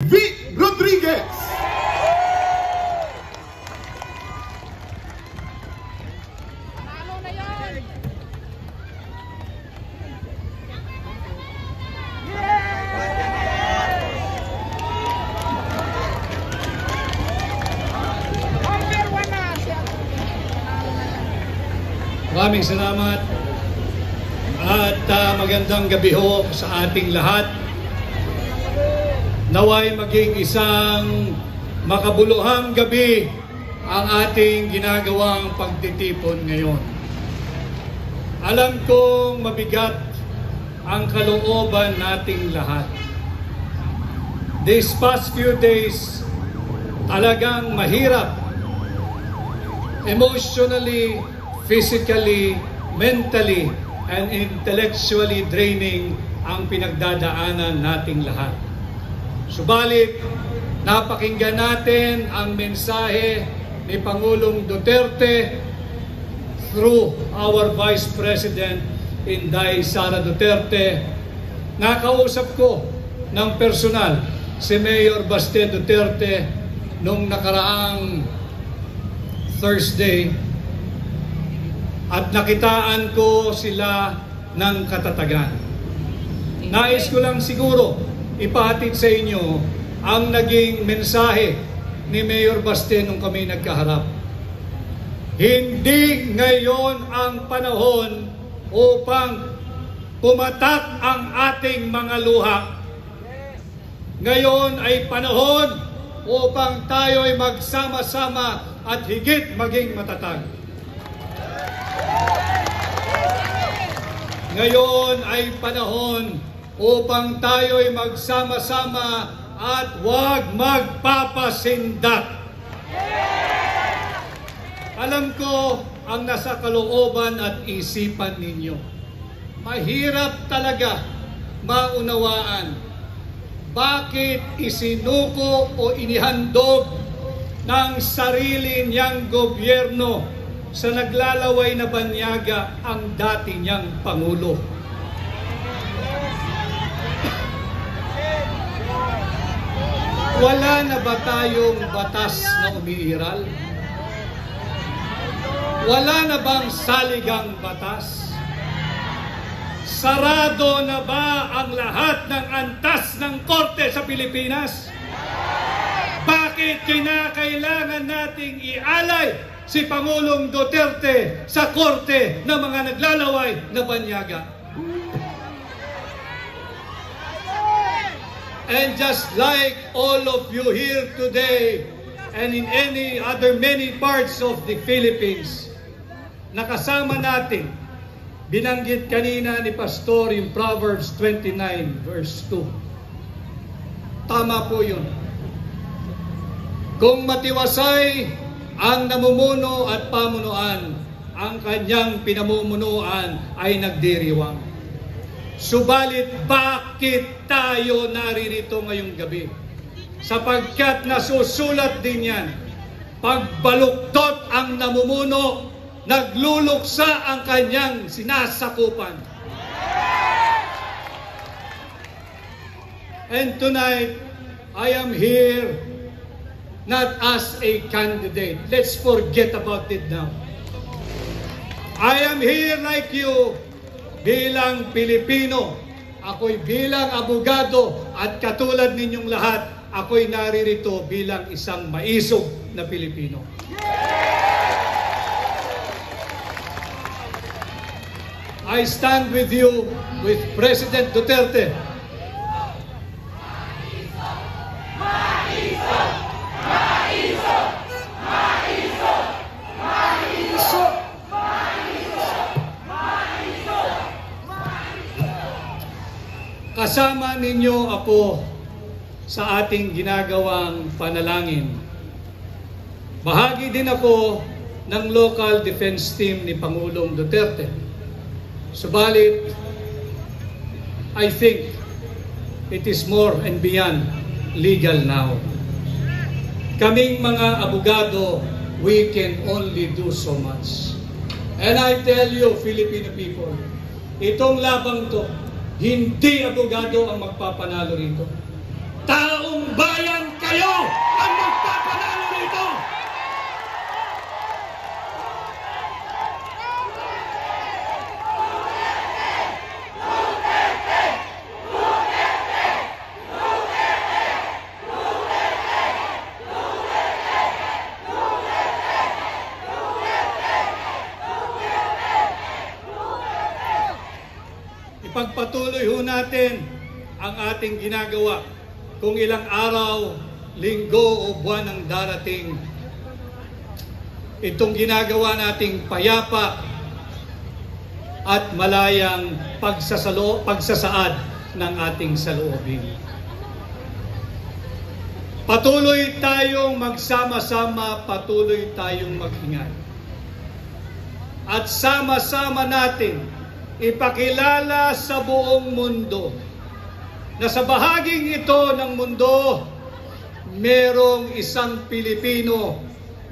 Vic Rodriguez. Maraming salamat at magandang gabi ho sa ating lahat. Naway maging isang makabuluhang gabi ang ating ginagawang pagtitipon ngayon. Alam kong mabigat ang kalooban nating lahat. These past few days, talagang mahirap, emotionally, physically, mentally, and intellectually draining ang pinagdadaanan nating lahat. Subalit, napakinggan natin ang mensahe ni Pangulong Duterte through our Vice President, Inday Sara Duterte. Nakausap ko ng personal si Mayor Baste Duterte nung nakaraang Thursday at nakitaan ko sila ng katatagan. Nais ko lang siguro ipahatid sa inyo ang naging mensahe ni Mayor Baste nung kami nagkaharap. Hindi ngayon ang panahon upang pumatak ang ating mga luha. Ngayon ay panahon upang tayo ay magsama-sama at higit maging matatag. Ngayon ay panahon upang tayo ay magsama-sama at huwag magpapasindak. Alam ko ang nasa kalooban at isipan ninyo. Mahirap talaga maunawaan bakit isinuko o inihandog ng sarili niyang gobyerno sa naglalaway na banyaga ang dati niyang Pangulo. Wala na ba tayong batas na umiiral? Wala na bang saligang batas? Sarado na ba ang lahat ng antas ng korte sa Pilipinas? Bakit kinakailangan nating ialay si Pangulong Duterte sa korte ng mga naglalaway na banyaga? And just like all of you here today and in any other many parts of the Philippines, nakasama natin, binanggit kanina ni Pastor in Proverbs 29 verse 2. Tama po yun. Kung matiwasay ang namumuno at pamunuan, ang kanyang pinamumunuan ay nagdiriwang. Subalit bakit tayo naririto ngayong gabi? Sapagkat nasusulat din yan, pagbaluktot ang namumuno, nagluluksa ang kanyang sinasakupan. And tonight, I am here not as a candidate. Let's forget about it now. I am here like you bilang Pilipino. Ako'y bilang abogado at katulad ninyong lahat, ako'y naririto bilang isang maisog na Pilipino. I stand with you, with President Duterte. Kasama ninyo ako sa ating ginagawang panalangin. Bahagi din ako ng local defense team ni Pangulong Duterte. Subalit, I think it is more and beyond legal now. Kaming mga abogado, we can only do so much. And I tell you, Filipino people, itong labang to, hindi abogado ang magpapanalo rito. Taong bayan natin ang ating ginagawa kung ilang araw, linggo o buwan ang darating. Itong ginagawa nating payapa at malayang pagsasaad ng ating saloobin. Patuloy tayong magsama-sama, patuloy tayong mag-ingat. At sama-sama natin ipakilala sa buong mundo na sa bahaging ito ng mundo, merong isang Pilipino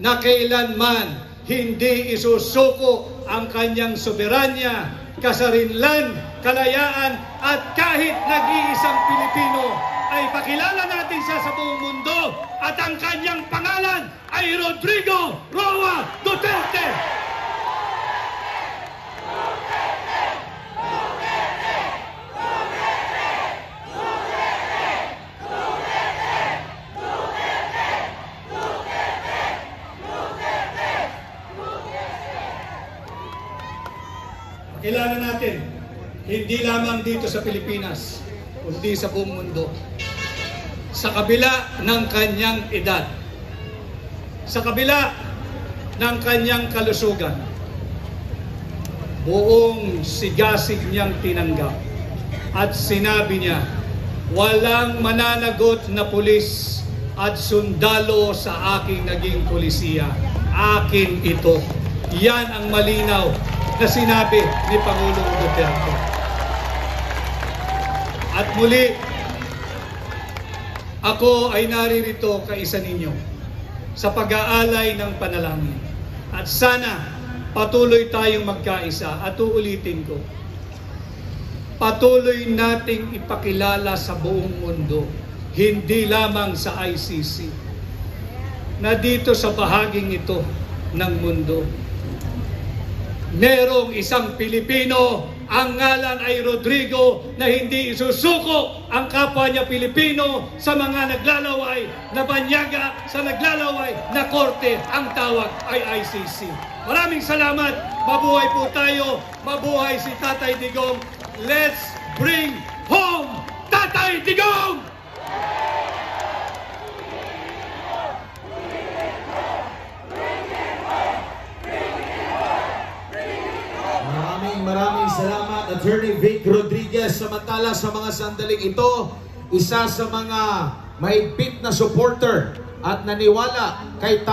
na kailanman hindi isusuko ang kanyang soberanya, kasarinlan, kalayaan, at kahit nag-iisang Pilipino ay pakilala natin siya sa buong mundo at ang kanyang pangalan ay Rodrigo Roa Duterte. Pakilala natin, hindi lamang dito sa Pilipinas, kundi sa buong mundo. Sa kabila ng kanyang edad, sa kabila ng kanyang kalusugan, buong sigasig niyang tinanggap at sinabi niya, walang mananagot na pulis at sundalo sa aking naging pulisiya. Akin ito. Yan ang malinaw na sinabi ni Pangulong Duterte. At muli, ako ay naririto kaisa ninyo sa pag-aalay ng panalangin. At sana patuloy tayong magkaisa at uulitin ko. Patuloy nating ipakilala sa buong mundo, hindi lamang sa ICC, na dito sa bahaging ito ng mundo, merong isang Pilipino, ang ngalan ay Rodrigo, na hindi isusuko ang kapwa niya Pilipino sa mga naglalaway na banyaga, sa naglalaway na korte. Ang tawag ay ICC. Maraming salamat. Mabuhay po tayo. Mabuhay si Tatay Digong. Let's bring home Tatay Digong! Maraming salamat, Attorney Vic Rodriguez. Samantala sa mga sandaling ito, isa sa mga mahigpit na supporter at naniwala kay